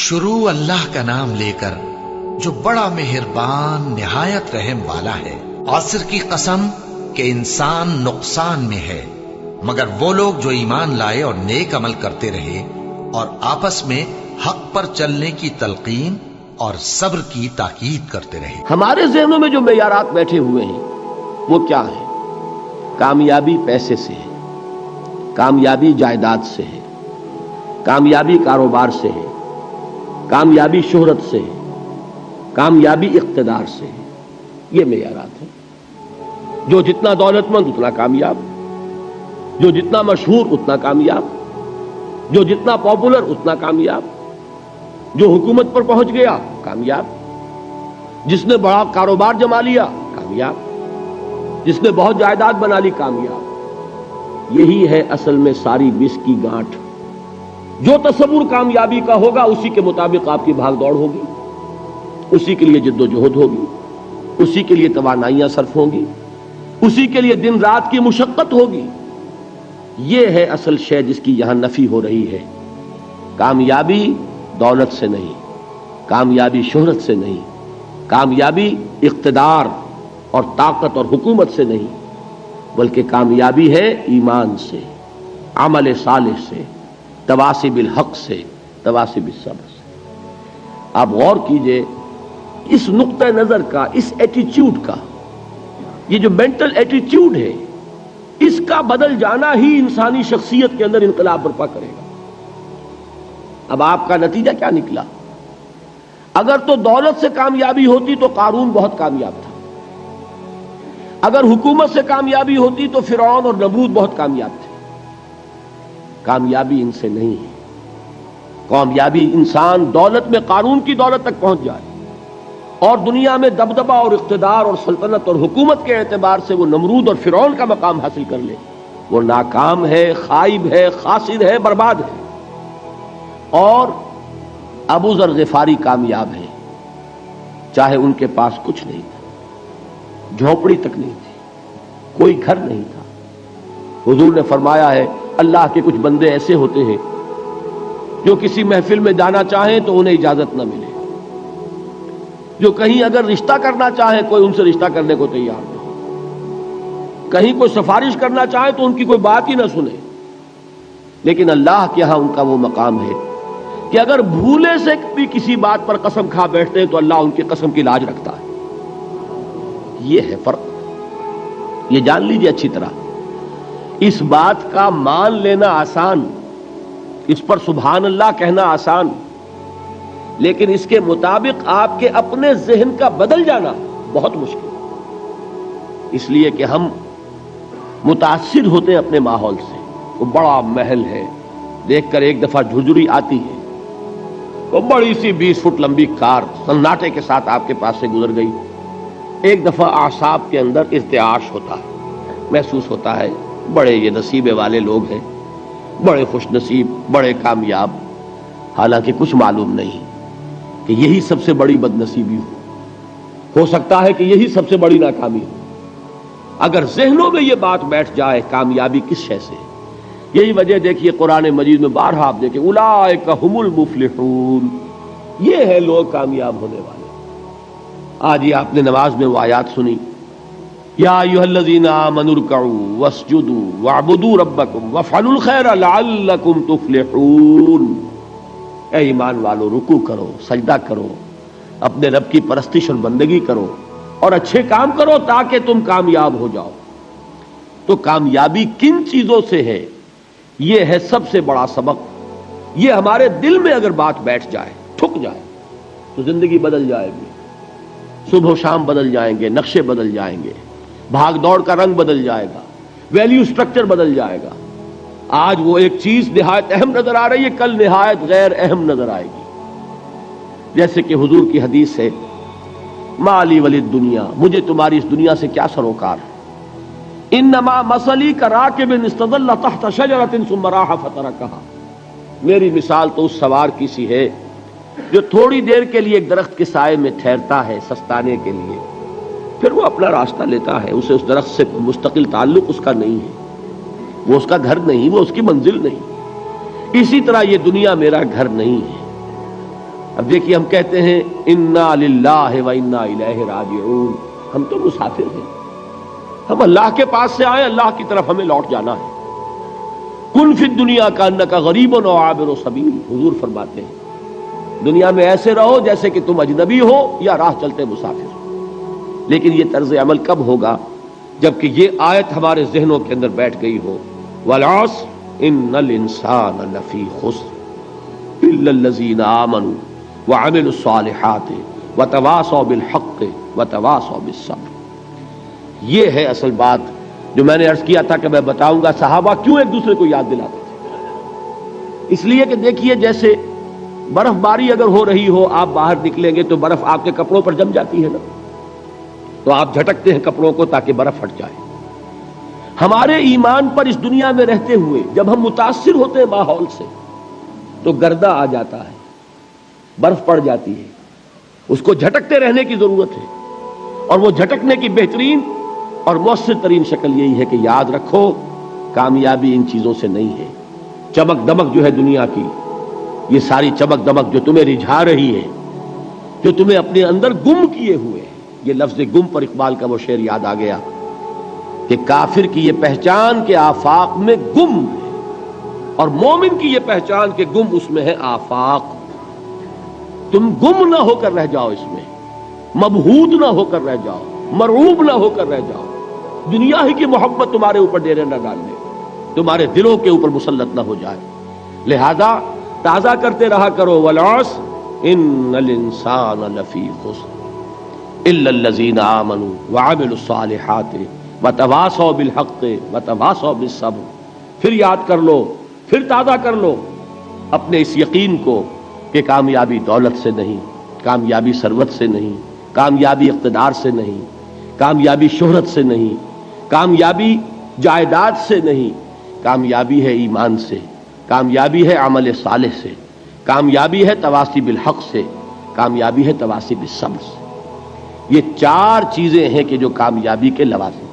شروع اللہ کا نام لے کر جو بڑا مہربان نہایت رحم والا ہے۔ عصر کی قسم کہ انسان نقصان میں ہے مگر وہ لوگ جو ایمان لائے اور نیک عمل کرتے رہے اور آپس میں حق پر چلنے کی تلقین اور صبر کی تاکید کرتے رہے۔ ہمارے ذہنوں میں جو معیارات بیٹھے ہوئے ہیں وہ کیا ہیں؟ کامیابی پیسے سے ہے، کامیابی جائیداد سے ہے، کامیابی کاروبار سے ہے، کامیابی شہرت سے ہے، کامیابی اقتدار سے ہے۔ یہ معیارات ہیں۔ جو جتنا دولت مند اتنا کامیاب، جو جتنا مشہور اتنا کامیاب، جو جتنا پاپولر اتنا کامیاب، جو حکومت پر پہنچ گیا کامیاب، جس نے بڑا کاروبار جما لیا کامیاب، جس نے بہت جائیداد بنا لی کامیاب۔ یہی ہے اصل میں ساری بس کی گانٹھ۔ جو تصور کامیابی کا ہوگا اسی کے مطابق آپ کی بھاگ دوڑ ہوگی، اسی کے لیے جد و جہد ہوگی، اسی کے لیے توانائیاں صرف ہوں گی، اسی کے لیے دن رات کی مشقت ہوگی۔ یہ ہے اصل شے جس کی یہاں نفی ہو رہی ہے۔ کامیابی دولت سے نہیں، کامیابی شہرت سے نہیں، کامیابی اقتدار اور طاقت اور حکومت سے نہیں، بلکہ کامیابی ہے ایمان سے، عمل صالح سے، تواصی بالحق سے، تواصی بالصبر سے۔ آپ غور کیجئے اس نقطہ نظر کا، اس ایٹیچیوڈ کا، یہ جو مینٹل ایٹیچیوڈ ہے اس کا بدل جانا ہی انسانی شخصیت کے اندر انقلاب برپا کرے گا۔ اب آپ کا نتیجہ کیا نکلا؟ اگر تو دولت سے کامیابی ہوتی تو قارون بہت کامیاب تھا، اگر حکومت سے کامیابی ہوتی تو فرعون اور نمرود بہت کامیاب تھے۔ کامیابی ان سے نہیں ہے۔ کامیابی انسان دولت میں قارون کی دولت تک پہنچ جائے اور دنیا میں دبدبہ اور اقتدار اور سلطنت اور حکومت کے اعتبار سے وہ نمرود اور فرعون کا مقام حاصل کر لے، وہ ناکام ہے، خائب ہے، خاسر ہے، برباد ہے۔ اور ابو ذر غفاری کامیاب ہے، چاہے ان کے پاس کچھ نہیں تھا، جھونپڑی تک نہیں تھی، کوئی گھر نہیں تھا۔ حضور نے فرمایا ہے اللہ کے کچھ بندے ایسے ہوتے ہیں جو کسی محفل میں جانا چاہیں تو انہیں اجازت نہ ملے، جو کہیں اگر رشتہ کرنا چاہیں کوئی ان سے رشتہ کرنے کو تیار نہیں، کہیں کوئی سفارش کرنا چاہے تو ان کی کوئی بات ہی نہ سنے۔ لیکن اللہ کے ہاں ان کا وہ مقام ہے کہ اگر بھولے سے بھی کسی بات پر قسم کھا بیٹھتے ہیں تو اللہ ان کی قسم کی لاج رکھتا ہے۔ یہ ہے فرق، یہ جان لیجیے اچھی طرح۔ اس بات کا مان لینا آسان، اس پر سبحان اللہ کہنا آسان، لیکن اس کے مطابق آپ کے اپنے ذہن کا بدل جانا بہت مشکل، اس لیے کہ ہم متاثر ہوتے ہیں اپنے ماحول سے۔ وہ بڑا محل ہے، دیکھ کر ایک دفعہ جھجری آتی ہے، وہ بڑی سی 20 فٹ لمبی کار سناٹے کے ساتھ آپ کے پاس سے گزر گئی۔ ایک دفعہ اعصاب کے اندر ارتعاش ہوتا ہے، محسوس ہوتا ہے بڑے یہ نصیبے والے لوگ ہیں، بڑے خوش نصیب، بڑے کامیاب، حالانکہ کچھ معلوم نہیں کہ یہی سب سے بڑی بد نصیبی ہو سکتا ہے کہ یہی سب سے بڑی ناکامی ہو۔ اگر ذہنوں میں یہ بات بیٹھ جائے کامیابی کس شے سے ہے، یہی وجہ دیکھیے قرآن مجید میں بارہا آپ دیکھیں اولئک ھم المفلحون، یہ ہے لوگ کامیاب ہونے والے۔ آج یہ آپ نے نماز میں وہ آیات سنی، یا ایھا الذین آمنوا ارکعوا واسجدوا واعبدوا ربکم وافعلوا الخیر لعلکم تفلحون۔ اے ایمان والو، رکوع کرو، سجدہ کرو، اپنے رب کی پرستش اور بندگی کرو اور اچھے کام کرو تاکہ تم کامیاب ہو جاؤ۔ تو کامیابی کن چیزوں سے ہے؟ یہ ہے سب سے بڑا سبق۔ یہ ہمارے دل میں اگر بات بیٹھ جائے، ٹھک جائے، تو زندگی بدل جائے گی۔ صبح و شام بدل جائیں گے، نقشے بدل جائیں گے، بھاگ دوڑ کا رنگ بدل جائے گا، ویلیو سٹرکچر بدل جائے گا۔ آج وہ ایک چیز نہایت اہم نظر آ رہی ہے، کل نہایت غیر اہم نظر آئے گی۔ جیسے کہ حضور کی حدیث ہے مالی ولی دنیا، مجھے تمہاری اس دنیا سے کیا سروکار، انما مثلی کراکب استظل تحت شجرۃ ثم راح فترکها، میری مثال تو اس سوار کی سی ہے جو تھوڑی دیر کے لیے ایک درخت کے سائے میں ٹھہرتا ہے سستانے کے لیے، پھر وہ اپنا راستہ لیتا ہے، اسے اس درخت سے مستقل تعلق اس کا نہیں ہے، وہ اس کا گھر نہیں، وہ اس کی منزل نہیں۔ اسی طرح یہ دنیا میرا گھر نہیں ہے، اب دیکھیے ہم کہتے ہیں انا للہ و انا الیہ راجعون، ہم تو مسافر ہیں، ہم اللہ کے پاس سے آئے، اللہ کی طرف ہمیں لوٹ جانا ہے۔ کن فی الدنیا کانک غریب و عابر سبیل، حضور فرماتے ہیں دنیا میں ایسے رہو جیسے کہ تم اجنبی ہو یا راہ چلتے مسافر۔ لیکن یہ طرز عمل کب ہوگا؟ جبکہ یہ آیت ہمارے ذہنوں کے اندر بیٹھ گئی ہو، والعصر ان الانسان لفی خسر الا الذین آمنوا وعملوا الصالحات وتواصوا بالحق وتواصوا بالصبر۔ یہ ہے اصل بات جو میں نے عرض کیا تھا کہ میں بتاؤں گا صحابہ کیوں ایک دوسرے کو یاد دلاتے تھے۔ اس لیے کہ دیکھیے جیسے برف باری اگر ہو رہی ہو، آپ باہر نکلیں گے تو برف آپ کے کپڑوں پر جم جاتی ہے نا، تو آپ جھٹکتے ہیں کپڑوں کو تاکہ برف ہٹ جائے۔ ہمارے ایمان پر اس دنیا میں رہتے ہوئے جب ہم متاثر ہوتے ہیں ماحول سے تو گردہ آ جاتا ہے، برف پڑ جاتی ہے، اس کو جھٹکتے رہنے کی ضرورت ہے۔ اور وہ جھٹکنے کی بہترین اور مؤثر ترین شکل یہی ہے کہ یاد رکھو کامیابی ان چیزوں سے نہیں ہے۔ چمک دمک جو ہے دنیا کی، یہ ساری چمک دمک جو تمہیں رجھا رہی ہے، جو تمہیں اپنے اندر گم کیے ہوئے ہے، یہ لفظ گم پر اقبال کا وہ شعر یاد آ گیا کہ کافر کی یہ پہچان کہ آفاق میں گم ہے، اور مومن کی یہ پہچان کہ گم اس میں ہے آفاق۔ تم گم نہ ہو کر رہ جاؤ، اس میں مبہوت نہ ہو کر رہ جاؤ، مرعوب نہ ہو کر رہ جاؤ، دنیا ہی کی محبت تمہارے اوپر ڈیرے نہ ڈال دے، تمہارے دلوں کے اوپر مسلط نہ ہو جائے۔ لہذا تازہ کرتے رہا کرو، والعصر ان الانسان لفی خسر الا الذین آمنوا وعملوا الصالحات وتواصوا بالحق وتواصوا بالصبر۔ پھر یاد کر لو، پھر تازہ کر لو اپنے اس یقین کو کہ کامیابی دولت سے نہیں، کامیابی ثروت سے نہیں، کامیابی اقتدار سے نہیں، کامیابی شہرت سے نہیں، کامیابی جائیداد سے نہیں، کامیابی ہے ایمان سے، کامیابی ہے عمل صالح سے، کامیابی ہے تواصی بالحق سے، کامیابی ہے تواصی بالصبر سے۔ یہ چار چیزیں ہیں کہ جو کامیابی کے لوازم